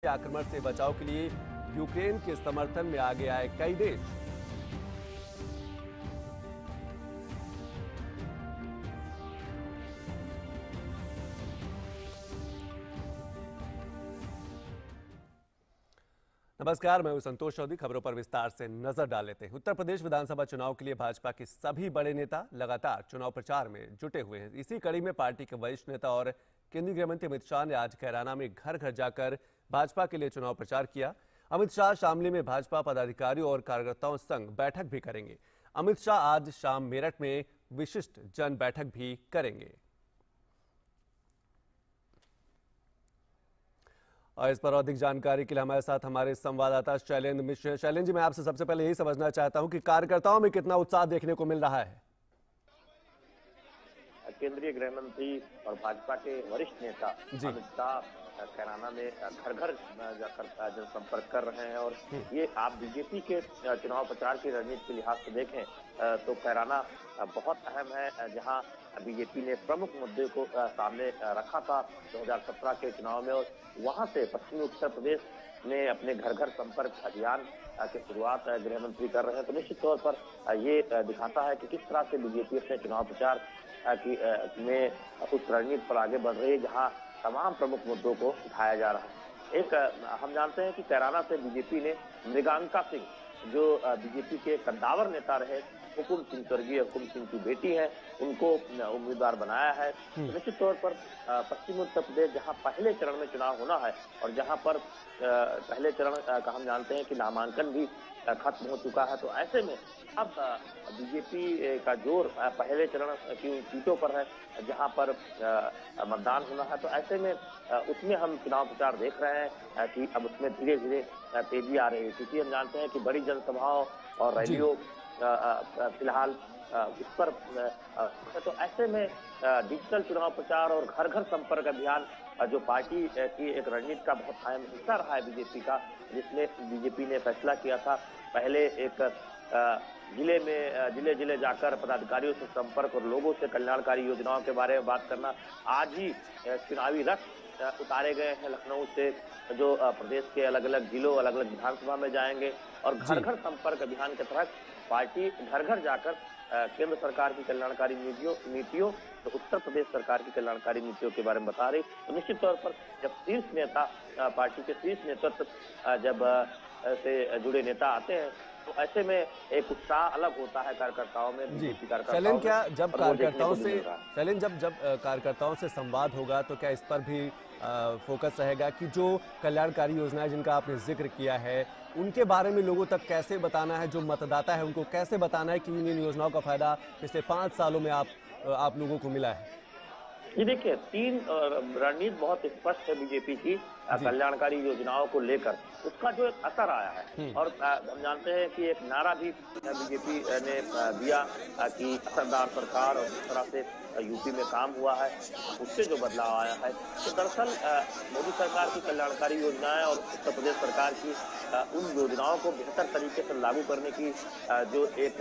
आक्रमण से बचाव के लिए यूक्रेन के समर्थन में आगे आए कई देश। नमस्कार, मैं हूं संतोष चौधरी। खबरों पर विस्तार से नजर डाल लेते हैं। उत्तर प्रदेश विधानसभा चुनाव के लिए भाजपा के सभी बड़े नेता लगातार चुनाव प्रचार में जुटे हुए हैं। इसी कड़ी में पार्टी के वरिष्ठ नेता और केंद्रीय गृह मंत्री अमित शाह ने आज कैराना में घर घर जाकर भाजपा के लिए चुनाव प्रचार किया। अमित शाह शामली में भाजपा पदाधिकारियों और कार्यकर्ताओं संग बैठक भी करेंगे। अमित शाह आज शाम मेरठ में विशिष्ट जन बैठक भी करेंगे। और इस पर अधिक जानकारी के लिए हमारे साथ हमारे संवाददाता शैलेंद्र मिश्र। शैलेंद्र जी, मैं आपसे सबसे पहले यही समझना चाहता हूं कि कार्यकर्ताओं में कितना उत्साह देखने को मिल रहा है। केंद्रीय गृह मंत्री और भाजपा के वरिष्ठ नेता अमित शाह कैराना में घर घर जाकर जनसंपर्क कर रहे हैं। और ये आप बीजेपी के चुनाव प्रचार की रणनीति के लिहाज से देखें तो कैराना बहुत अहम है, जहां बीजेपी ने प्रमुख मुद्दे को सामने रखा था 2017 के चुनाव में। और वहां से पश्चिमी उत्तर प्रदेश में अपने घर घर संपर्क अभियान की शुरुआत गृह मंत्री कर रहे हैं। तो निश्चित तौर पर ये दिखाता है कि किस तरह से बीजेपी अपने चुनाव प्रचार में उस रणनीति पर आगे बढ़ रही है जहां तमाम प्रमुख मुद्दों को उठाया जा रहा है। एक हम जानते हैं कि कैराना से बीजेपी ने मृगांका सिंह, जो बीजेपी के कद्दावर नेता रहे, हुकुम सिंह, स्वर्गीय हुकुम सिंह की बेटी है, उनको उम्मीदवार बनाया है। तो निश्चित तौर पर पश्चिमी उत्तर प्रदेश जहां पहले चरण में चुनाव होना है और जहां पर पहले चरण का हम जानते हैं कि नामांकन भी खत्म हो चुका है, तो ऐसे में अब बीजेपी का जोर पहले चरण की उन सीटों पर है जहां पर मतदान होना है। तो ऐसे में उसमें हम चुनाव प्रचार देख रहे हैं कि अब उसमें धीरे धीरे तेजी आ रही है, क्योंकि हम जानते हैं कि बड़ी जनसभाओं और रैलियों फिलहाल इस पर तो ऐसे में डिजिटल चुनाव प्रचार और घर घर संपर्क अभियान जो पार्टी की एक रणनीति का बहुत अहम हिस्सा रहा है बीजेपी का, जिसमें बीजेपी ने फैसला किया था पहले एक जिले जिले जाकर पदाधिकारियों से संपर्क और लोगों से कल्याणकारी योजनाओं के बारे में बात करना। आज ही चुनावी रथ उतारे गए हैं लखनऊ से, जो प्रदेश के अलग अलग जिलों, अलग अलग विधानसभा में जाएंगे। और घर घर संपर्क अभियान के तहत पार्टी घर घर जाकर केंद्र सरकार की कल्याणकारी नीतियों तो उत्तर प्रदेश सरकार की कल्याणकारी नीतियों के बारे में बता रही। तो निश्चित तौर पर जब शीर्ष नेता, पार्टी के शीर्ष नेतृत्व जब से जुड़े नेता आते हैं तो ऐसे में एक उत्साह अलग होता है कार्यकर्ताओं में। शैलेंद्र, क्या जब कार्यकर्ताओं से संवाद होगा तो क्या इस पर भी फोकस रहेगा कि जो कल्याणकारी योजनाएं जिनका आपने जिक्र किया है उनके बारे में लोगों तक कैसे बताना है, जो मतदाता है उनको कैसे बताना है कि इन योजनाओं का फायदा पिछले 5 सालों में आप लोगों को मिला है? ये देखिए, 3 रणनीति बहुत स्पष्ट है बीजेपी की कल्याणकारी योजनाओं को लेकर, उसका जो एक असर आया है। और हम जानते हैं कि एक नारा भी बीजेपी ने दिया कि असरदार सरकार, और जिस तरह से यूपी में काम हुआ है उससे जो बदलाव आया है। तो दरअसल मोदी सरकार की कल्याणकारी योजनाएं और उत्तर प्रदेश सरकार की उन योजनाओं को बेहतर तरीके से लागू करने की जो एक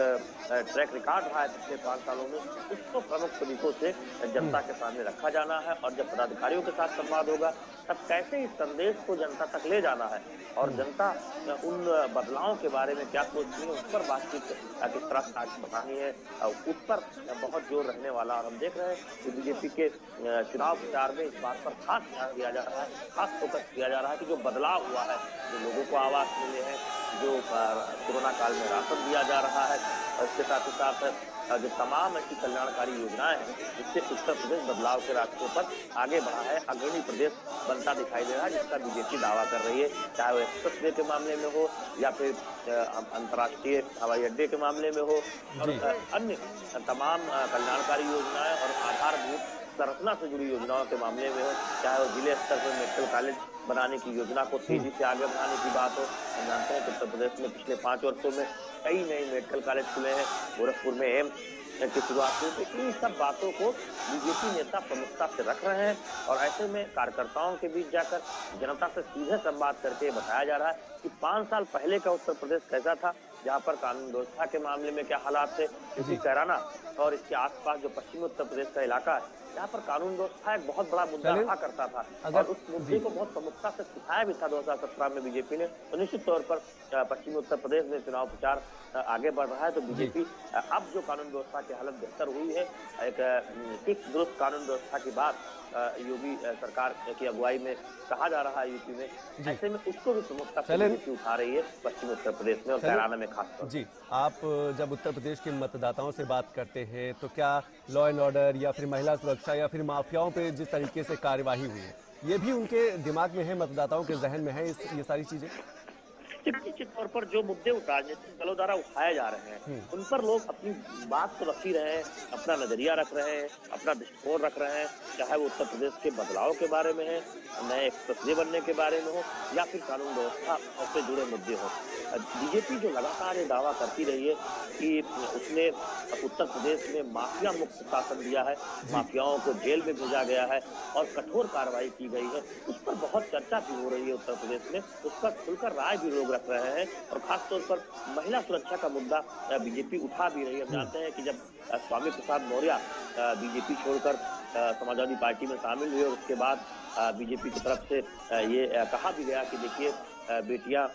ट्रैक रिकॉर्ड रहा है पिछले 5 सालों में, उसको प्रमुख तरीकों से जनता के सामने रखा जाना है। और जब पदाधिकारियों के साथ संवाद होगा तब कैसे इस संदेश को जनता तक ले जाना है और जनता उन बदलावों के बारे में क्या सोचती है, उस पर बातचीत किस तरह से आगे बढ़ानी है, उस पर बहुत जोर रहने वाला। और हम देख रहे हैं कि बीजेपी के चुनाव प्रचार में इस बात पर खास ध्यान दिया जा रहा है, खास फोकस किया जा रहा है कि जो बदलाव हुआ है, जो लोगों को आवास मिले हैं, जो कोरोना काल में राशन दिया जा रहा है, इसके साथ ही साथ जो तमाम ऐसी कल्याणकारी योजनाएं हैं जिससे उत्तर प्रदेश बदलाव के रास्ते पर आगे बढ़ा है, अग्रणी प्रदेश बनता दिखाई दे रहा है, जिसका बीजेपी दावा कर रही है, चाहे वो एक्सप्रेस वे के मामले में हो या फिर अंतर्राष्ट्रीय हवाई अड्डे के मामले में हो और अन्य तमाम कल्याणकारी योजनाएं और आधारभूत संरचना से जुड़ी योजनाओं के मामले में हो, चाहे वो जिले स्तर पर मेडिकल कॉलेज बनाने की योजना को तेजी से आगे बढ़ाने की बात हो। हम जानते हैं कि उत्तर प्रदेश में पिछले 5 वर्षों में कई नए मेडिकल कॉलेज खुले हैं, गोरखपुर में एम्स की शुरुआत हुई। तो इन सब बातों को बीजेपी नेता प्रमुखता से रख रहे हैं और ऐसे में कार्यकर्ताओं के बीच जाकर जनता से सीधे संवाद करके बताया जा रहा है कि 5 साल पहले का उत्तर प्रदेश कैसा था जहां पर कानून व्यवस्था के मामले में क्या हालात थे, क्योंकि कैराना और इसके आसपास जो पश्चिमी उत्तर प्रदेश का इलाका है, यहाँ पर कानून व्यवस्था एक बहुत बड़ा मुद्दा रहा करता था और उस मुद्दे को बहुत प्रमुखता से सिखाया भी था 2017 में बीजेपी ने। तो निश्चित तौर पर पश्चिमी उत्तर प्रदेश में चुनाव प्रचार आगे बढ़ रहा है, तो बीजेपी अब जो कानून व्यवस्था की हालत बेहतर हुई है, एक दुरुस्त कानून व्यवस्था की बात योगी सरकार की अगुवाई में कहा जा रहा है यूपी में, ऐसे में उसको भी प्रमुखता से बीजेपी उठा रही है पश्चिमी उत्तर प्रदेश में और कैराना में खासतौर। जी, आप जब उत्तर प्रदेश के मतदाताओं से बात करते हैं तो क्या लॉ एंड ऑर्डर या फिर महिला सुरक्षा या फिर माफियाओं पे जिस तरीके से कार्यवाही हुई है, ये भी उनके दिमाग में है, मतदाताओं के जहन में है ये सारी चीजें? निश्चित तौर पर जो मुद्दे राजनीतिक दलों द्वारा उठाए जा रहे हैं, उन पर लोग अपनी बात तो रख ही रहे हैं, अपना नजरिया रख रहे हैं, अपना दृष्टिकोण रख रहे हैं, चाहे वो उत्तर प्रदेश के बदलाव के बारे में है, नए एक्सप्रेसवे बनने के बारे में हो या फिर कानून व्यवस्था से जुड़े मुद्दे हो। बीजेपी जो लगातार ये दावा करती रही है कि उसने उत्तर प्रदेश में माफिया मुक्त शासन दिया है, माफियाओं को जेल में भेजा गया है और कठोर कार्रवाई की गई है, उस पर बहुत चर्चा भी हो रही है उत्तर प्रदेश में, उस पर खुलकर राय भी लोग रख रहे हैं और खासतौर पर महिला सुरक्षा का मुद्दा बीजेपी उठा भी रही है। हम जानते हैं कि जब स्वामी प्रसाद मौर्य बीजेपी छोड़कर समाजवादी पार्टी में शामिल हुए और उसके बाद बीजेपी की तरफ से ये कहा भी गया कि देखिए बेटियां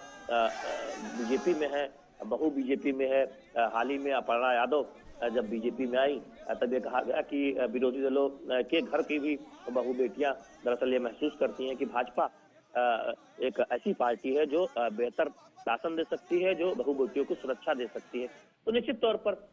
बीजेपी में है, बहू बीजेपी में है। हाल ही में अपर्णा यादव जब बीजेपी में आई तब ये कहा गया कि विरोधी दलों के घर की भी बहू बेटियां दरअसल ये महसूस करती हैं कि भाजपा एक ऐसी पार्टी है जो बेहतर शासन दे सकती है, जो बहू बेटियों को सुरक्षा दे सकती है। तो निश्चित तौर पर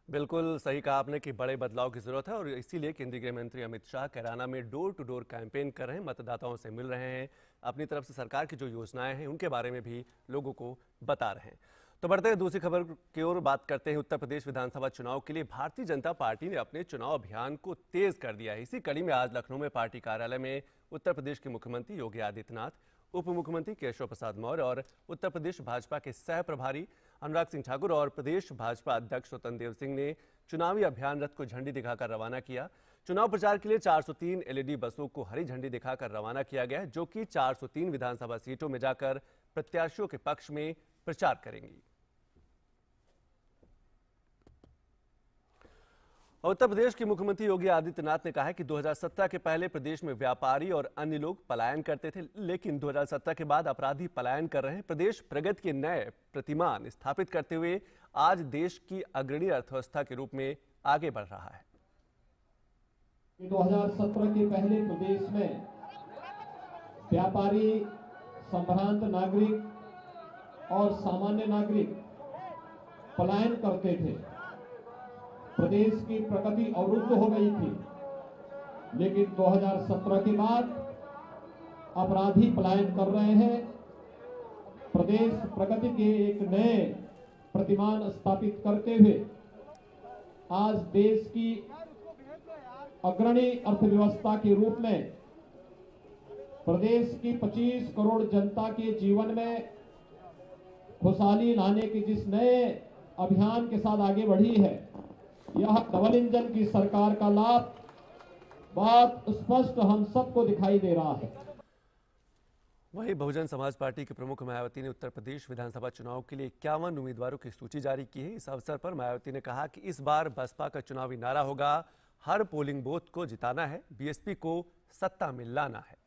बिल्कुल सही कहा आपने कि बड़े बदलाव की जरूरत है और इसीलिए केंद्रीय गृह मंत्री अमित शाह कैराना में डोर टू डोर कैंपेन कर रहे हैं, मतदाताओं से मिल रहे हैं, अपनी तरफ से सरकार की जो योजनाएं हैं उनके बारे में भी लोगों को बता रहे हैं। तो बढ़ते हैं दूसरी खबर की ओर, बात करते हैं उत्तर प्रदेश विधानसभा चुनाव के लिए भारतीय जनता पार्टी ने अपने चुनाव अभियान को तेज कर दिया है। इसी कड़ी में आज लखनऊ में पार्टी कार्यालय में उत्तर प्रदेश के मुख्यमंत्री योगी आदित्यनाथ, उप मुख्यमंत्री केशव प्रसाद मौर्य और उत्तर प्रदेश भाजपा के सह प्रभारी अनुराग सिंह ठाकुर और प्रदेश भाजपा अध्यक्ष स्वतंत्र देव सिंह ने चुनावी अभियान रथ को झंडी दिखाकर रवाना किया। चुनाव प्रचार के लिए 403 एलईडी बसों को हरी झंडी दिखाकर रवाना किया गया, जो कि 403 विधानसभा सीटों में जाकर प्रत्याशियों के पक्ष में प्रचार करेंगी। उत्तर प्रदेश के मुख्यमंत्री योगी आदित्यनाथ ने कहा है कि 2017 के पहले प्रदेश में व्यापारी और अन्य लोग पलायन करते थे, लेकिन 2017 के बाद अपराधी पलायन कर रहे हैं। प्रदेश प्रगति के नए प्रतिमान स्थापित करते हुए आज देश की अग्रणी अर्थव्यवस्था के रूप में आगे बढ़ रहा है। 2017 के पहले प्रदेश में व्यापारी, संभ्रांत नागरिक और सामान्य नागरिक पलायन करते थे, प्रदेश की प्रगति अवरुद्ध हो गई थी। लेकिन 2017 के बाद अपराधी पलायन कर रहे हैं। प्रदेश प्रगति के एक नए प्रतिमान स्थापित करते हुए आज देश की अग्रणी अर्थव्यवस्था के रूप में प्रदेश की 25 करोड़ जनता के जीवन में खुशहाली लाने के जिस नए अभियान के साथ आगे बढ़ी है, यह डबल इंजन की सरकार का लाभ बहुत स्पष्ट हम सबको दिखाई दे रहा है। वहीं बहुजन समाज पार्टी के प्रमुख मायावती ने उत्तर प्रदेश विधानसभा चुनाव के लिए 51 उम्मीदवारों की सूची जारी की है। इस अवसर पर मायावती ने कहा कि इस बार बसपा का चुनावी नारा होगा, हर पोलिंग बूथ को जिताना है, बीएसपी को सत्ता में लाना है।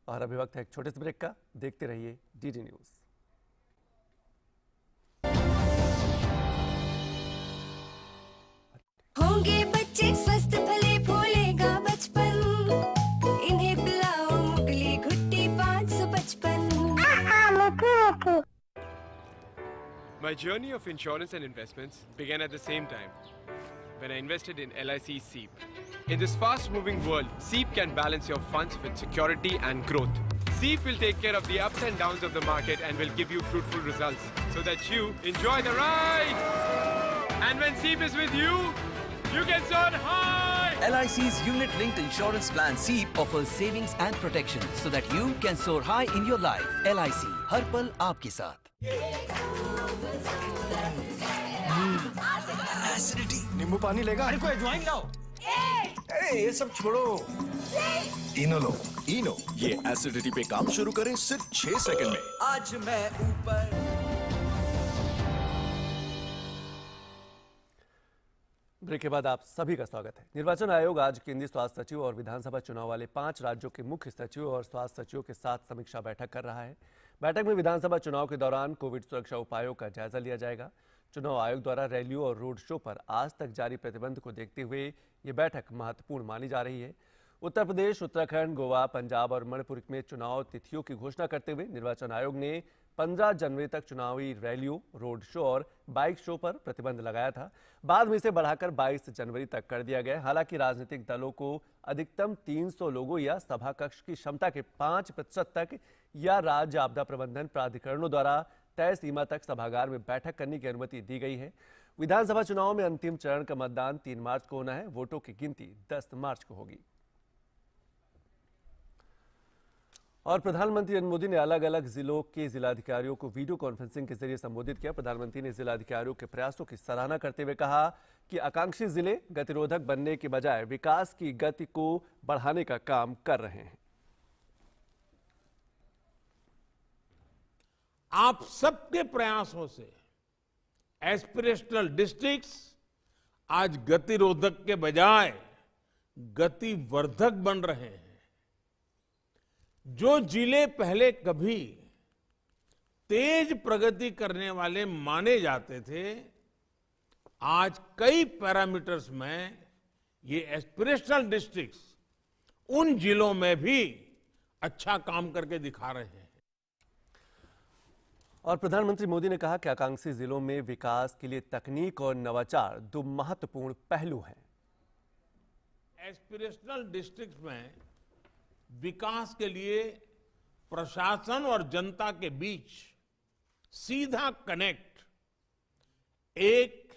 और अभी वक्त है एक छोटे से ब्रेक का, देखते रहिए डीडी न्यूज। होंगे बच्चे स्वस्थ भले फूलेगा बचपन, इन्हें पिलाओ मुगली घुट्टी 555। My journey of insurance and investments began at the same time when I invested in LIC SEEP. In this fast-moving world, SEEP can balance your funds with security and growth. SEEP will take care of the ups and downs of the market and will give you fruitful results so that you enjoy the ride. And when SEEP is with you, you can soar high! LIC's unit-linked insurance plan SEEP offers savings and protection so that you can soar high in your life. LIC, हर पल आपके साथ। Acidity, नींबू पानी लेगा? अरे कोई अजवाइन लाओ। अरे ये सब छोड़ो, इनो लो। इनो, ये एसिडिटी पे काम शुरू करे सिर्फ 6 सेकंड में। आज मैं ऊपर। ब्रेक के बाद आप सभी का स्वागत है। निर्वाचन आयोग आज केंद्रीय स्वास्थ्य सचिव और विधानसभा चुनाव वाले 5 राज्यों के मुख्य सचिव और स्वास्थ्य सचिवों के साथ समीक्षा बैठक कर रहा है। बैठक में विधानसभा चुनाव के दौरान कोविड सुरक्षा उपायों का जायजा लिया जाएगा। चुनाव आयोग द्वारा रैलियों और रोड शो पर आज तक जारी प्रतिबंध को देखते हुए ये बैठक महत्वपूर्ण मानी जा रही है। उत्तर प्रदेश, उत्तराखंड, गोवा, पंजाब और मणिपुर में चुनाव तिथियों की घोषणा करते हुए निर्वाचन आयोग ने 15 जनवरी तक चुनावी रैलियों, रोड शो और बाइक शो पर प्रतिबंध लगाया था। बाद में इसे बढ़ाकर 22 जनवरी तक कर दिया गया। हालांकि राजनीतिक दलों को अधिकतम 300 लोगों या सभा कक्ष की क्षमता के 5% तक या राज्य आपदा प्रबंधन प्राधिकरणों द्वारा तय सीमा तक सभागार में बैठक करने की अनुमति दी गई है। विधानसभा चुनाव में अंतिम चरण का मतदान 3 मार्च को होना है। वोटों की गिनती 10 मार्च को होगी। और प्रधानमंत्री नरेंद्र मोदी ने अलग अलग जिलों के जिलाधिकारियों को वीडियो कॉन्फ्रेंसिंग के जरिए संबोधित किया। प्रधानमंत्री ने जिलाधिकारियों के प्रयासों की सराहना करते हुए कहा कि आकांक्षी जिले गतिरोधक बनने के बजाय विकास की गति को बढ़ाने का काम कर रहे हैं। आप सबके प्रयासों से एस्पिरेशनल डिस्ट्रिक्ट्स आज गतिरोधक के बजाय गतिवर्धक बन रहे हैं। जो जिले पहले कभी तेज प्रगति करने वाले माने जाते थे, आज कई पैरामीटर्स में ये एस्पिरेशनल डिस्ट्रिक्ट्स उन जिलों में भी अच्छा काम करके दिखा रहे हैं। और प्रधानमंत्री मोदी ने कहा कि आकांक्षी जिलों में विकास के लिए तकनीक और नवाचार 2 महत्वपूर्ण पहलू हैं। एस्पिरेशनल डिस्ट्रिक्ट में विकास के लिए प्रशासन और जनता के बीच सीधा कनेक्ट, एक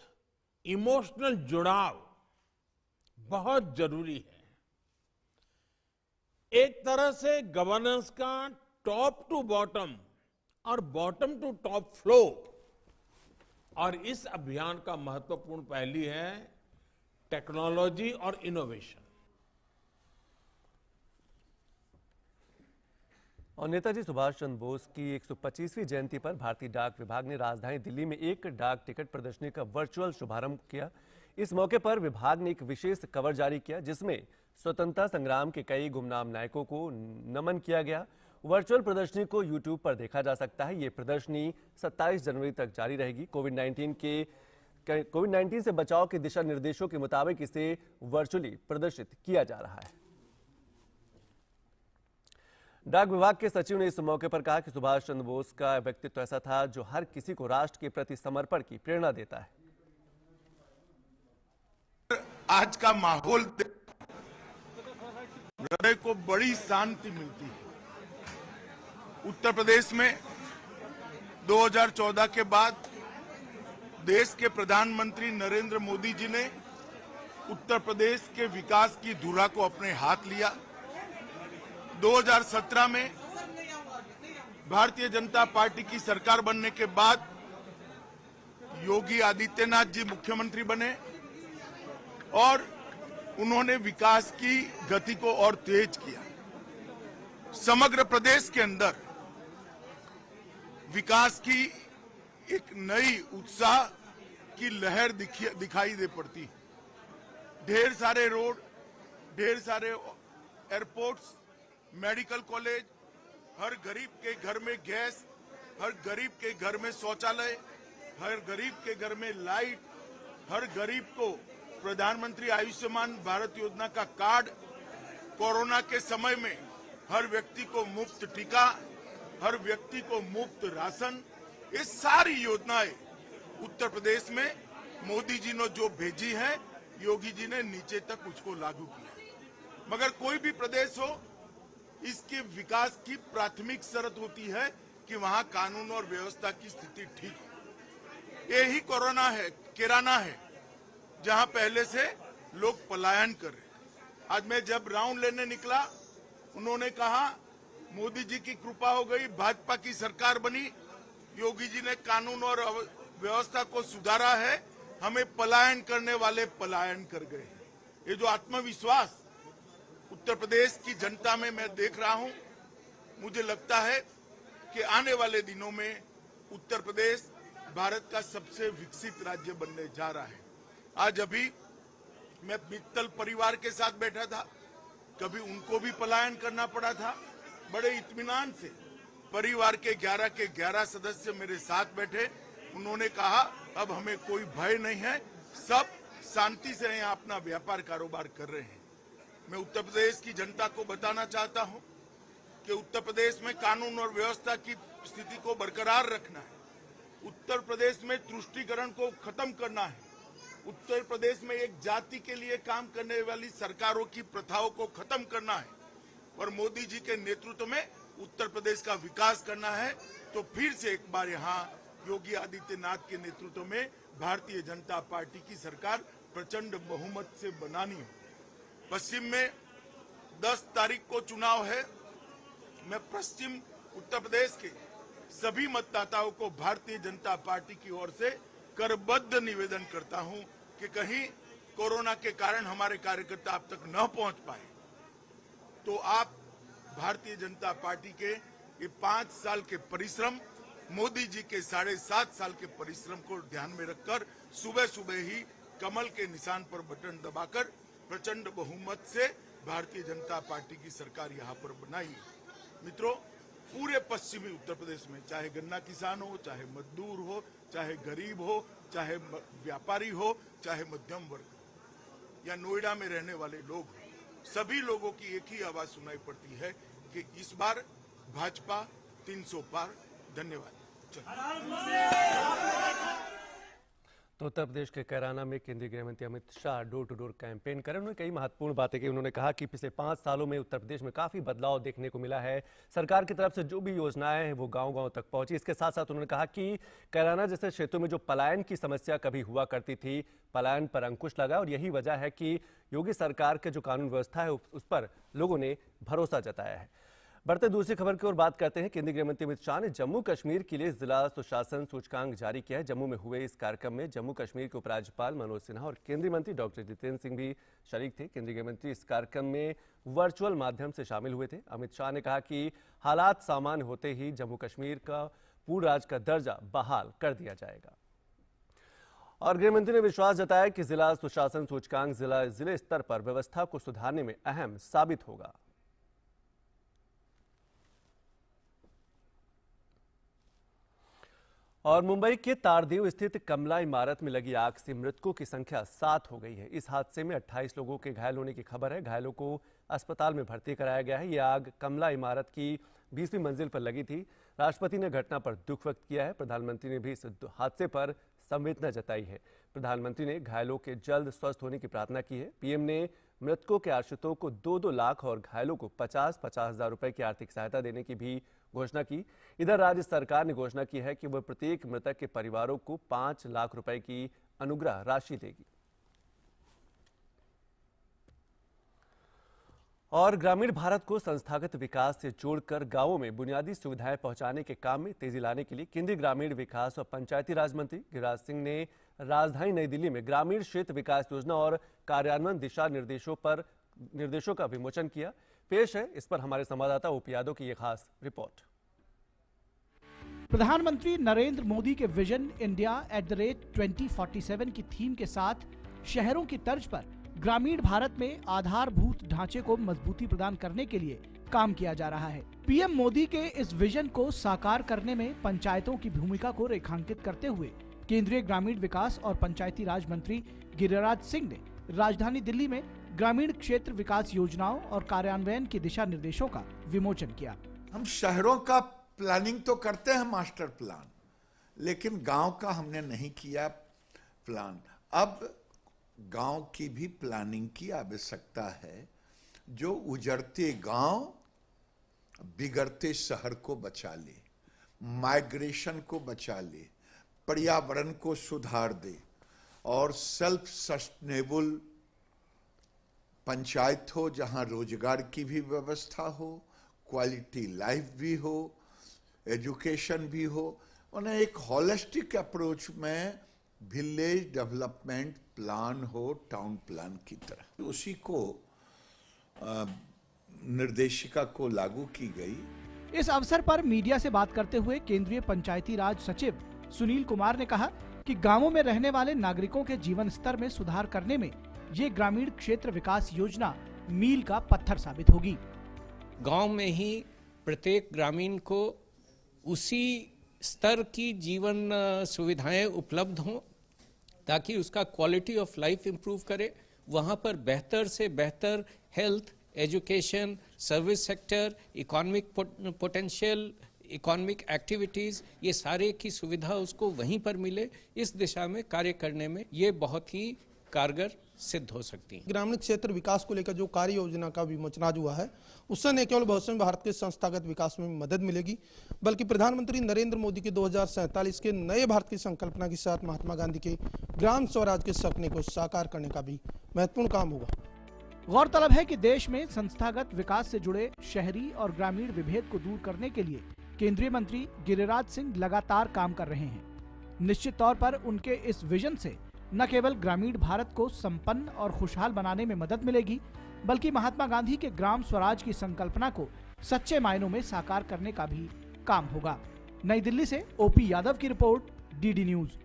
इमोशनल जुड़ाव बहुत जरूरी है। एक तरह से गवर्नेंस का टॉप टू बॉटम और बॉटम टू टॉप फ्लो, और इस अभियान का महत्वपूर्ण पहलू है टेक्नोलॉजी और इनोवेशन। और नेताजी सुभाष चंद्र बोस की 125वीं जयंती पर भारतीय डाक विभाग ने राजधानी दिल्ली में एक डाक टिकट प्रदर्शनी का वर्चुअल शुभारंभ किया। इस मौके पर विभाग ने एक विशेष कवर जारी किया जिसमें स्वतंत्रता संग्राम के कई गुमनाम नायकों को नमन किया गया। वर्चुअल प्रदर्शनी को YouTube पर देखा जा सकता है। ये प्रदर्शनी 27 जनवरी तक जारी रहेगी। कोविड-19 से बचाव के दिशा निर्देशों के मुताबिक इसे वर्चुअली प्रदर्शित किया जा रहा है। डाक विभाग के सचिव ने इस मौके पर कहा कि सुभाष चंद्र बोस का व्यक्तित्व ऐसा था जो हर किसी को राष्ट्र के प्रति समर्पण की प्रेरणा देता है। आज का माहौल हृदय को बड़ी शांति मिलती है। उत्तर प्रदेश में 2014 के बाद देश के प्रधानमंत्री नरेंद्र मोदी जी ने उत्तर प्रदेश के विकास की धुरा को अपने हाथ लिया। 2017 में भारतीय जनता पार्टी की सरकार बनने के बाद योगी आदित्यनाथ जी मुख्यमंत्री बने और उन्होंने विकास की गति को और तेज किया। समग्र प्रदेश के अंदर विकास की एक नई उत्साह की लहर दिखाई दे पड़ती। ढेर सारे रोड, ढेर सारे एयरपोर्ट्स, मेडिकल कॉलेज, हर गरीब के घर में गैस, हर गरीब के घर में शौचालय, हर गरीब के घर में लाइट, हर गरीब को प्रधानमंत्री आयुष्मान भारत योजना का कार्ड, कोरोना के समय में हर व्यक्ति को मुफ्त टीका, हर व्यक्ति को मुफ्त राशन, ये सारी योजनाएं उत्तर प्रदेश में मोदी जी ने जो भेजी है, योगी जी ने नीचे तक उसको लागू किया। मगर कोई भी प्रदेश हो, इसके विकास की प्राथमिक शर्त होती है कि वहां कानून और व्यवस्था की स्थिति ठीक हो। यही कोरोना है, किराना है, जहां पहले से लोग पलायन कर रहे। आज मैं जब राउंड लेने निकला, उन्होंने कहा मोदी जी की कृपा हो गई, भाजपा की सरकार बनी, योगी जी ने कानून और व्यवस्था को सुधारा है, हमें पलायन करने वाले पलायन कर गए। ये जो आत्मविश्वास उत्तर प्रदेश की जनता में मैं देख रहा हूं, मुझे लगता है कि आने वाले दिनों में उत्तर प्रदेश भारत का सबसे विकसित राज्य बनने जा रहा है। आज अभी मैं मित्तल परिवार के साथ बैठा था, कभी उनको भी पलायन करना पड़ा था, बड़े इत्मीनान से परिवार के 11 के 11 सदस्य मेरे साथ बैठे। उन्होंने कहा अब हमें कोई भय नहीं है, सब शांति से यहाँ अपना व्यापार कारोबार कर रहे हैं। मैं उत्तर प्रदेश की जनता को बताना चाहता हूँ कि उत्तर प्रदेश में कानून और व्यवस्था की स्थिति को बरकरार रखना है, उत्तर प्रदेश में तुष्टीकरण को खत्म करना है, उत्तर प्रदेश में एक जाति के लिए काम करने वाली सरकारों की प्रथाओं को खत्म करना है और मोदी जी के नेतृत्व में उत्तर प्रदेश का विकास करना है। तो फिर से एक बार यहाँ योगी आदित्यनाथ के नेतृत्व में भारतीय जनता पार्टी की सरकार प्रचंड बहुमत से बनानी है। पश्चिम में 10 तारीख को चुनाव है। मैं पश्चिम उत्तर प्रदेश के सभी मतदाताओं को भारतीय जनता पार्टी की ओर से करबद्ध निवेदन करता हूं कि कहीं कोरोना के कारण हमारे कार्यकर्ता अब तक न पहुंच पाए तो आप भारतीय जनता पार्टी के ये 5 साल के परिश्रम, मोदी जी के 7.5 साल के परिश्रम को ध्यान में रखकर सुबह सुबह ही कमल के निशान पर बटन दबाकर प्रचंड बहुमत से भारतीय जनता पार्टी की सरकार यहाँ पर बनाई है। मित्रों, पूरे पश्चिमी उत्तर प्रदेश में चाहे गन्ना किसान हो, चाहे मजदूर हो, चाहे गरीब हो, चाहे व्यापारी हो, चाहे मध्यम वर्ग हो या नोएडा में रहने वाले लोग हो, सभी लोगों की एक ही आवाज सुनाई पड़ती है कि इस बार भाजपा 300 पार। धन्यवाद। तो उत्तर प्रदेश के कैराना में केंद्रीय गृह मंत्री Amit Shah door to door campaign करें। उन्होंने कई महत्वपूर्ण बातें की। उन्होंने कहा कि पिछले 5 सालों में उत्तर प्रदेश में काफी बदलाव देखने को मिला है। सरकार की तरफ से जो भी योजनाएं हैं वो गांव-गांव तक पहुंची। इसके साथ साथ उन्होंने कहा कि कैराना जैसे क्षेत्रों में जो पलायन की समस्या कभी हुआ करती थी, पलायन पर अंकुश लगा और यही वजह है कि योगी सरकार के जो कानून व्यवस्था है उस पर लोगों ने भरोसा जताया है। बढ़ते दूसरी खबर की ओर बात करते हैं। केंद्रीय गृह मंत्री अमित शाह ने जम्मू कश्मीर के लिए जिला सुशासन सूचकांक जारी किया है। जम्मू में हुए इस कार्यक्रम में जम्मू कश्मीर के उपराज्यपाल मनोज सिन्हा और केंद्रीय मंत्री डॉक्टर जितेंद्र सिंह भी शरीक थे। केंद्रीय गृह मंत्री इस कार्यक्रम में वर्चुअल माध्यम से शामिल हुए थे। अमित शाह ने कहा कि हालात सामान्य होते ही जम्मू कश्मीर का पूर्ण राज्य का दर्जा बहाल कर दिया जाएगा। और गृह मंत्री ने विश्वास जताया कि जिला सुशासन सूचकांक जिले स्तर पर व्यवस्था को सुधारने में अहम साबित होगा। और मुंबई के तारदेव स्थित कमला इमारत में लगी आग से मृतकों की संख्या 7 हो गई है। इस हादसे में 28 लोगों के घायल होने की खबर है। घायलों को अस्पताल में भर्ती कराया गया है। यह आग कमला इमारत की 20वीं मंजिल पर लगी थी। राष्ट्रपति ने घटना पर दुख व्यक्त किया है। प्रधानमंत्री ने भी इस हादसे पर संवेदना जताई है। प्रधानमंत्री ने घायलों के जल्द स्वस्थ होने की प्रार्थना की है। पीएम ने मृतकों के आश्रितों को 2-2 लाख और घायलों को 50-50 हजार रुपए की आर्थिक सहायता देने की भी घोषणा की। इधर राज्य सरकार ने घोषणा की है कि वह प्रत्येक मृतक के परिवारों को 5 लाख रुपए की अनुग्रह राशि देगी। और ग्रामीण भारत को संस्थागत विकास से जोड़कर गांवों में बुनियादी सुविधाएं पहुंचाने के काम में तेजी लाने के लिए केंद्रीय ग्रामीण विकास और पंचायती राज मंत्री गिरिराज सिंह ने राजधानी नई दिल्ली में ग्रामीण क्षेत्र विकास योजना और कार्यान्वयन दिशा निर्देशों का विमोचन किया। पेश है इस पर हमारे संवाददाता ओपी यादव की यह खास रिपोर्ट। प्रधानमंत्री नरेंद्र मोदी के विजन इंडिया @2047 की थीम के साथ शहरों की तर्ज पर ग्रामीण भारत में आधारभूत ढांचे को मजबूती प्रदान करने के लिए काम किया जा रहा है। पीएम मोदी के इस विजन को साकार करने में पंचायतों की भूमिका को रेखांकित करते हुए केंद्रीय ग्रामीण विकास और पंचायती राज मंत्री गिरिराज सिंह ने राजधानी दिल्ली में ग्रामीण क्षेत्र विकास योजनाओं और कार्यान्वयन के दिशा निर्देशों का विमोचन किया। हम शहरों का प्लानिंग तो करते हैं मास्टर प्लान, लेकिन गांव का हमने नहीं किया प्लान। अब गांव की भी प्लानिंग की आवश्यकता है, जो उजड़ते गांव बिगड़ते शहर को बचा ले, माइग्रेशन को बचा ले, पर्यावरण को सुधार दे और सेल्फ सस्टेनेबल पंचायत हो, जहां रोजगार की भी व्यवस्था हो, क्वालिटी लाइफ भी हो, एजुकेशन भी हो। उन्हें एक होलिस्टिक अप्रोच में विलेज डेवलपमेंट प्लान हो टाउन प्लान की तरह, उसी को निर्देशिका को लागू की गई। इस अवसर पर मीडिया से बात करते हुए केंद्रीय पंचायती राज सचिव सुनील कुमार ने कहा कि गांवों में रहने वाले नागरिकों के जीवन स्तर में सुधार करने में ये ग्रामीण क्षेत्र विकास योजना मील का पत्थर साबित होगी। गांव में ही प्रत्येक ग्रामीण को उसी स्तर की जीवन सुविधाएं उपलब्ध हों ताकि उसका क्वालिटी ऑफ लाइफ इंप्रूव करे। वहाँ पर बेहतर से बेहतर health, education, service sector, economic potential, economic activities, ये सारे की सुविधा उसको वहीं पर मिले। इस दिशा में कार्य करने में ये बहुत ही कारगर सिद्ध हो सकती है। ग्रामीण क्षेत्र विकास को लेकर जो कार्य योजना का विमोचन आज हुआ है, उससे न केवल भविष्य में भारत के संस्थागत विकास में मदद मिलेगी, बल्कि प्रधानमंत्री नरेंद्र मोदी के 2047 के नए भारत की संकल्पना के साथ महात्मा गांधी के ग्राम स्वराज के सपने को साकार करने का भी महत्वपूर्ण काम होगा। गौरतलब है कि देश में संस्थागत विकास से जुड़े शहरी और ग्रामीण विभेद को दूर करने के लिए केंद्रीय मंत्री गिरिराज सिंह लगातार काम कर रहे हैं। निश्चित तौर पर उनके इस विजन से न केवल ग्रामीण भारत को संपन्न और खुशहाल बनाने में मदद मिलेगी, बल्कि महात्मा गांधी के ग्राम स्वराज की संकल्पना को सच्चे मायनों में साकार करने का भी काम होगा। नई दिल्ली से ओपी यादव की रिपोर्ट, डीडी न्यूज।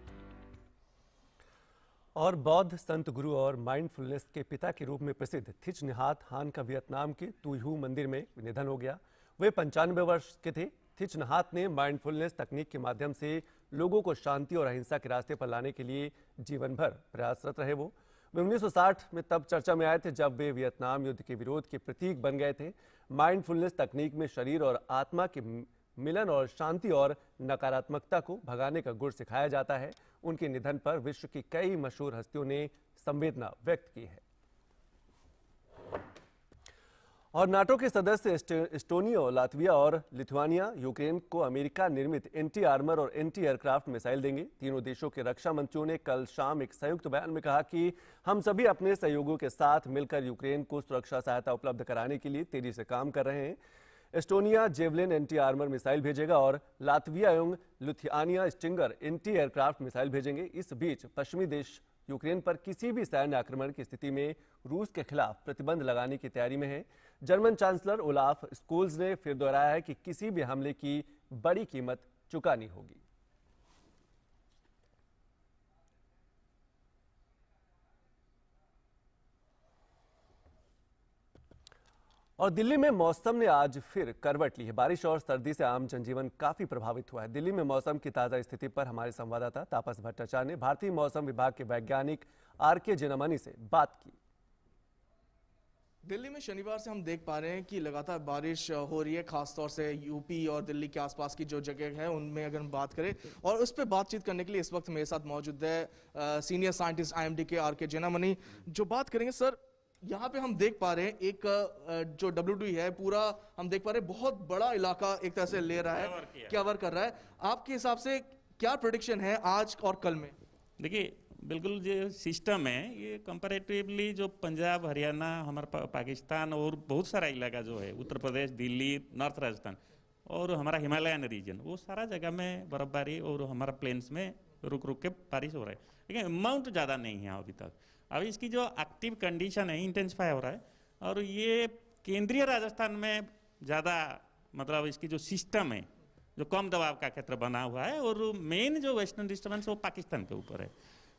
और बौद्ध संत गुरु और माइंडफुलनेस के पिता के रूप में प्रसिद्ध थिच नहात हान का वियतनाम के तुयहू मंदिर में निधन हो गया। वे 95 वर्ष के थे। थिच नहात ने माइंडफुलनेस तकनीक के माध्यम से लोगों को शांति और अहिंसा के रास्ते पर लाने के लिए जीवन भर प्रयासरत रहे। वे 1960 में तब चर्चा में आए थे जब वे वियतनाम युद्ध के विरोध के प्रतीक बन गए थे। माइंडफुलनेस तकनीक में शरीर और आत्मा के मिलन और शांति और नकारात्मकता को भगाने का गुर सिखाया जाता है। उनके निधन पर विश्व की कई मशहूर हस्तियों ने संवेदना व्यक्त की है। और नाटो के सदस्य एस्टोनिया, लातविया और लिथुआनिया यूक्रेन को अमेरिका निर्मित एंटी आर्मर और एंटी एयरक्राफ्ट मिसाइल देंगे। तीनों देशों के रक्षा मंत्रियों ने कल शाम एक संयुक्त बयान में कहा कि हम सभी अपने सहयोगियों के साथ मिलकर यूक्रेन को सुरक्षा सहायता उपलब्ध कराने के लिए तेजी से काम कर रहे हैं। Estonia javelin anti armour missile भेजेगा और लातविया एवं Lithuania stinger anti aircraft missile भेजेंगे। इस बीच पश्चिमी देश यूक्रेन पर किसी भी सैन्य आक्रमण की स्थिति में रूस के खिलाफ प्रतिबंध लगाने की तैयारी में है। जर्मन चांसलर ओलाफ स्कोल्ज ने फिर दोहराया है कि किसी भी हमले की बड़ी कीमत चुकानी होगी। और दिल्ली में मौसम ने आज फिर करवट ली है। बारिश और सर्दी से आम जनजीवन काफी प्रभावित हुआ है। दिल्ली में मौसम की ताजा स्थिति पर हमारे संवाददाता तापस भट्टाचार्य ने भारतीय मौसम विभाग के वैज्ञानिक आर.के. जेनामनी से बात की। दिल्ली में शनिवार से हम देख पा रहे हैं कि लगातार बारिश हो रही है, खासतौर से यूपी और दिल्ली के आसपास की जो जगह है उनमें अगर हम बात करें। और उस पर बातचीत करने के लिए इस वक्त मेरे साथ मौजूद है सीनियर साइंटिस्ट IMD के आर.के. जेनामनी, जो बात करेंगे। सर, यहाँ पे हम देख पा रहे हैं एक जो WD है पूरा हम देख पा रहे हैं बहुत बड़ा इलाका एक तरह से ले रहा है, कवर कर रहा है। आपके हिसाब से क्या प्रेडिक्शन है आज और कल में? देखिए, बिल्कुल जो सिस्टम है ये कंपैरेटिवली जो पंजाब, हरियाणा, हमारा पाकिस्तान और बहुत सारा इलाका जो है, उत्तर प्रदेश, दिल्ली, नॉर्थ राजस्थान और हमारा हिमालयन रीजन, वो सारा जगह में बर्फबारी और हमारा प्लेन्स में रुक रुक के बारिश हो रहा है। लेकिन अमाउंट ज़्यादा नहीं है अभी तक। अभी इसकी जो एक्टिव कंडीशन है इंटेंसिफाई हो रहा है और ये केंद्रीय राजस्थान में ज़्यादा, मतलब इसकी जो सिस्टम है जो कम दबाव का क्षेत्र बना हुआ है और मेन जो वेस्टर्न डिस्टर्बेंस वो पाकिस्तान के ऊपर है।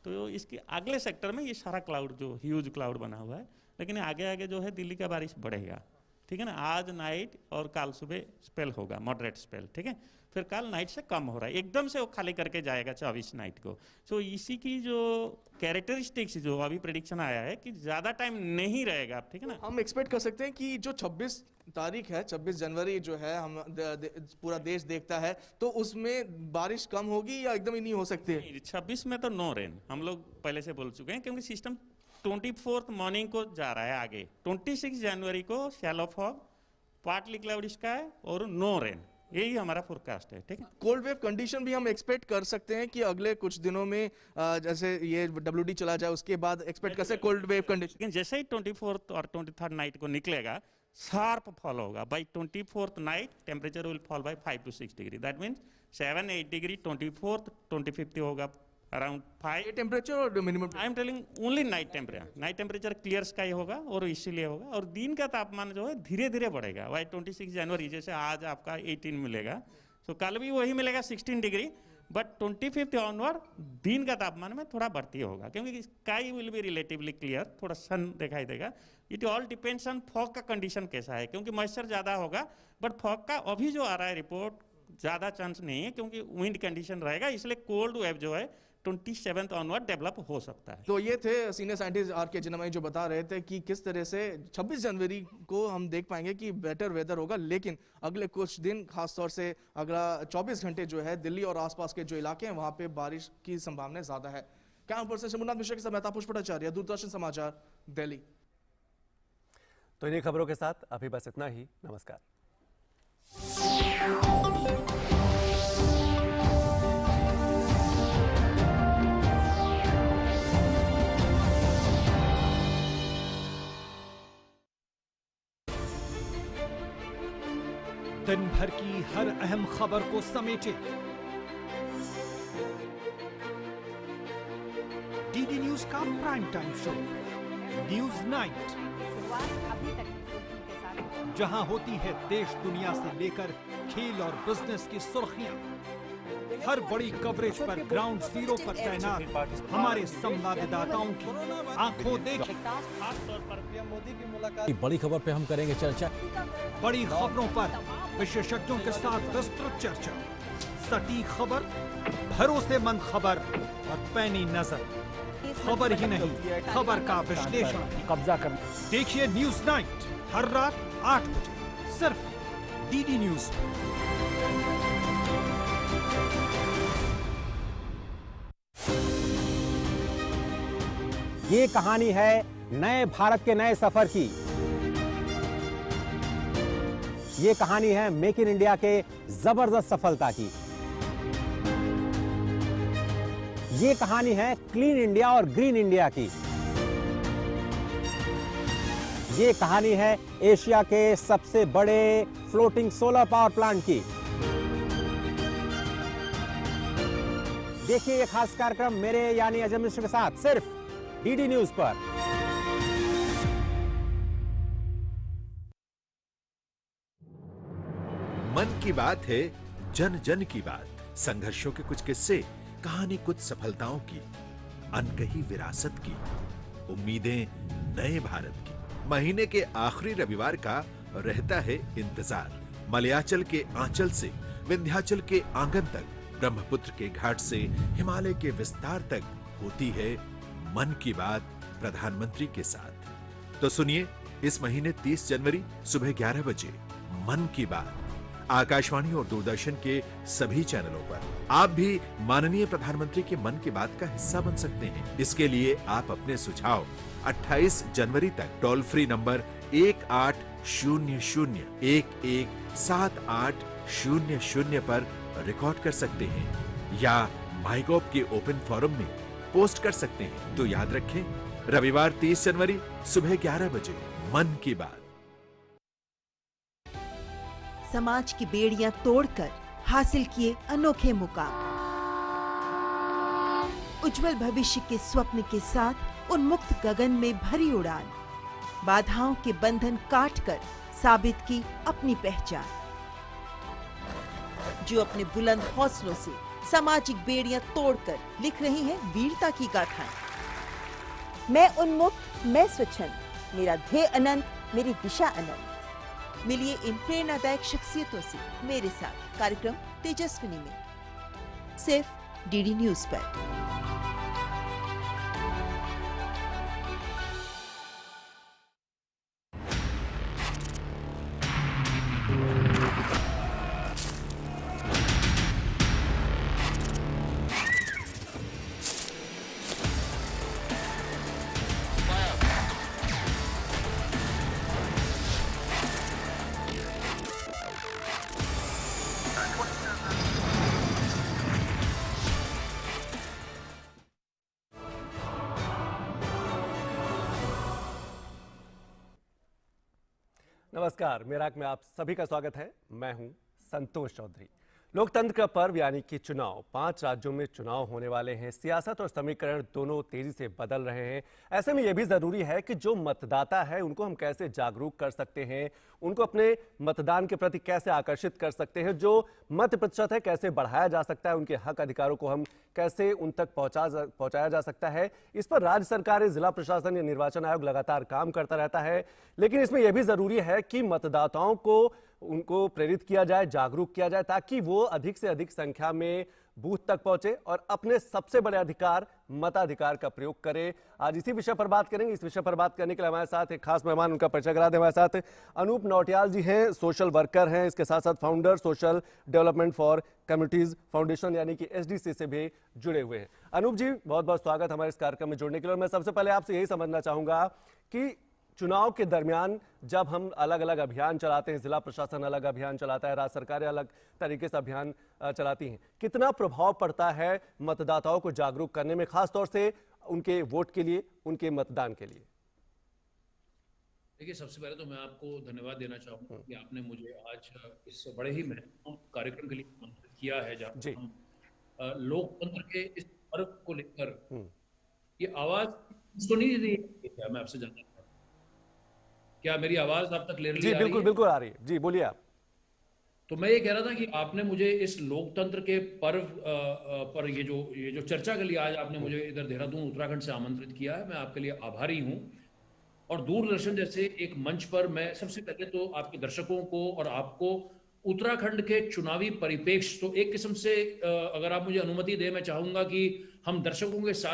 तो इसके अगले सेक्टर में ये सारा क्लाउड जो ह्यूज क्लाउड बना हुआ है, लेकिन आगे आगे जो है दिल्ली का बारिश बढ़ेगा, ठीक है ना। आज नाइट और कल सुबह स्पेल होगा, मॉडरेट स्पेल, ठीक है। फिर कल नाइट से कम हो रहा है, एकदम से वो खाली करके जाएगा 24 नाइट को। सो इसी की जो कैरेक्टरिस्टिक्स जो अभी प्रेडिक्शन आया है कि ज़्यादा टाइम नहीं रहेगा, ठीक है ना। हम एक्सपेक्ट कर सकते हैं कि जो 26 तारीख है, 26 जनवरी जो है हम पूरा देश देखता है, तो उसमें बारिश कम होगी या एकदम ही नहीं हो सकती है? 26 में तो नो रेन हम लोग पहले से बोल चुके हैं, क्योंकि सिस्टम 24 मॉर्निंग को जा रहा है आगे। 26 जनवरी को shallow fog, partly cloudy sky और नो रेन, यही हमारा फोरकास्ट है, ठीक है। कोल्ड वेव कंडीशन भी हम एक्सपेक्ट कर सकते हैं कि अगले कुछ दिनों में जैसे ये WD चला जाए उसके बाद एक्सपेक्ट कर सकते हैं कोल्ड वेव कंडीशन। जैसे ही 24th और 23rd नाइट को निकलेगा, शार्प फॉल होगा। By 24th night temperature will fall bye 5 to 6 degree. That means 7-8 degree 24th, 25th होगा अराउंड 5 टेम्परेचर और minimum I am telling only night temperature clear sky होगा और इसीलिए होगा, और दिन का तापमान जो है धीरे धीरे बढ़ेगा। वाई 26 जनवरी जैसे आज आपका 18 मिलेगा, तो कल भी वही मिलेगा 16 डिग्री, बट 25 ऑनवर्ड दिन का तापमान में थोड़ा बढ़ती होगा, क्योंकि sky will be relatively clear, थोड़ा सन दिखाई देगा। It all depends on fog का कंडीशन कैसा है, क्योंकि मॉइस्चर ज़्यादा होगा, बट फॉग का अभी जो आ रहा है रिपोर्ट ज़्यादा चांस नहीं है, क्योंकि विंड कंडीशन रहेगा, इसलिए कोल्ड वेव जो है 27 ऑनवर्ड डेवलप हो सकता है। तो ये थे सीनियर साइंटिस्ट आर के जिनामई जो बता रहे थे कि किस तरह से 26 जनवरी को हम देख पाएंगे कि बेटर वेदर होगा, लेकिन अगले कुछ दिन खासतौर से अगला 24 घंटे जो है दिल्ली और आसपास के जो इलाके हैं वहां पे बारिश की संभावना ज्यादा है। कैमरा पर्सन शंभुनाथ मिश्रा के साथ मैं तापस भट्टाचार्य, दूरदर्शन समाचार, दिल्ली। तो इन्हीं खबरों के साथ अभी बस इतना ही। नमस्कार। दिन भर की हर अहम खबर को समेटे डीडी न्यूज का prime time show news night, जहां होती है देश दुनिया से लेकर खेल और बिजनेस की सुर्खियां। हर बड़ी कवरेज पर ग्राउंड जीरो पर तैनात हमारे संवाददाताओं की आंखों देखी। खासतौर पर पीएम मोदी की मुलाकात, बड़ी खबर पे हम करेंगे चर्चा। बड़ी खबरों पर विशेषज्ञों के साथ विस्तृत चर्चा, सटीक खबर, भरोसेमंद खबर और पैनी नजर। खबर ही नहीं, खबर का विश्लेषण भी। कब्जा कर देखिए न्यूज नाइट हर रात 8 बजे सिर्फ डीडी न्यूज पर। ये कहानी है नए भारत के नए सफर की। ये कहानी है मेक इन इंडिया के जबरदस्त सफलता की। ये कहानी है क्लीन इंडिया और ग्रीन इंडिया की। ये कहानी है एशिया के सबसे बड़े फ्लोटिंग सोलर पावर प्लांट की। देखिए ये खास कार्यक्रम मेरे यानी अजय मिश्र के साथ सिर्फ डीडी न्यूज पर। मन की बात है, जन जन की बात, संघर्षों के कुछ किस्से, कहानी कुछ सफलताओं की, अनकही विरासत की, उम्मीदें नए भारत की। महीने के आखिरी रविवार का रहता है इंतजार। मलयाचल के आंचल से विंध्याचल के आंगन तक, ब्रह्मपुत्र के घाट से हिमालय के विस्तार तक होती है मन की बात प्रधानमंत्री के साथ। तो सुनिए इस महीने 30 जनवरी सुबह 11 बजे मन की बात आकाशवाणी और दूरदर्शन के सभी चैनलों पर। आप भी माननीय प्रधानमंत्री के मन की बात का हिस्सा बन सकते हैं। इसके लिए आप अपने सुझाव 28 जनवरी तक टोल फ्री नंबर 1800-117800 पर रिकॉर्ड कर सकते हैं या माईगॉव के ओपन फोरम में पोस्ट कर सकते हैं। तो याद रखें, रविवार 30 जनवरी सुबह 11 बजे मन की बात। समाज की बेड़ियां तोड़कर हासिल किए अनोखे मुकाम, उज्जवल भविष्य के स्वप्न के साथ उन्मुक्त गगन में भरी उड़ान, बाधाओं के बंधन काटकर साबित की अपनी पहचान, जो अपने बुलंद हौसलों से सामाजिक बेड़ियां तोड़कर लिख रही हैं वीरता की गाथाएं। मैं उन्मुक्त, मैं स्वच्छंद, मेरा ध्येय अनंत, मेरी दिशा अनंत। मिलिए इन प्रेरणादायक शख्सियतों से मेरे साथ कार्यक्रम तेजस्विनी में, सिर्फ डीडी न्यूज पर। नमस्कार, मेराक में आप सभी का स्वागत है। मैं हूं संतोष चौधरी। लोकतंत्र का पर्व यानी कि चुनाव, 5 राज्यों में चुनाव होने वाले हैं। सियासत और समीकरण दोनों तेजी से बदल रहे हैं। ऐसे में यह भी जरूरी है कि जो मतदाता है उनको हम कैसे जागरूक कर सकते हैं, उनको अपने मतदान के प्रति कैसे आकर्षित कर सकते हैं, जो मत प्रतिशत है कैसे बढ़ाया जा सकता है, उनके हक अधिकारों को हम कैसे उन तक पहुंचाया जा सकता है। इस पर राज्य सरकारें, जिला प्रशासन या निर्वाचन आयोग लगातार काम करता रहता है। लेकिन इसमें यह भी जरूरी है कि मतदाताओं को उनको प्रेरित किया जाए, जागरूक किया जाए, ताकि वो अधिक से अधिक संख्या में बूथ तक पहुंचे और अपने सबसे बड़े अधिकार, मताधिकार का प्रयोग करें। आज इसी विषय पर बात करेंगे। इस विषय पर बात करने के लिए हमारे साथ एक खास मेहमान, उनका परिचय करा दें। हमारे साथ अनूप नौटियाल जी हैं, सोशल वर्कर हैं, इसके साथ साथ founder social development for communities foundation यानी कि SDC से भी जुड़े हुए हैं। अनूप जी, बहुत बहुत स्वागत हमारे इस कार्यक्रम में जुड़ने के लिए। और मैं सबसे पहले आपसे यही समझना चाहूंगा कि चुनाव के दरमियान जब हम अलग अलग अभियान चलाते हैं, जिला प्रशासन अलग अभियान चलाता है, राज्य सरकारें अलग तरीके से अभियान चलाती हैं, कितना प्रभाव पड़ता है मतदाताओं को जागरूक करने में, खासतौर से उनके वोट के लिए, उनके मतदान के लिए? देखिए, सबसे पहले तो मैं आपको धन्यवाद देना चाहूंगा कि आपने मुझे आज इस बड़े ही महत्वपूर्ण कार्यक्रम के लिए आमंत्रित किया है, जहाँ हम लोकतंत्र के इस पर्व को लेकर ये आवाज तो नहीं दी है। मैं आपसे जानना, क्या मेरी आवाज आप तक क्लियरली आ रही है? जी बिल्कुल बिल्कुल आ रही है जी, बोलिए आप। तो मैं ये कह रहा था कि आपने मुझे इस लोकतंत्र के पर्व पर ये जो चर्चा के लिए आज आपने मुझे इधर देहरादून उत्तराखंड से आमंत्रित किया है, मैं आपके लिए आभारी हूं। और दूरदर्शन जैसे एक मंच पर मैं सबसे पहले तो आपके दर्शकों को और आपको उत्तराखंड के चुनावी परिप्रेक्ष्य, तो एक किस्म से अगर आप मुझे अनुमति दें, मैं चाहूंगा कि हम दर्शकों के साथ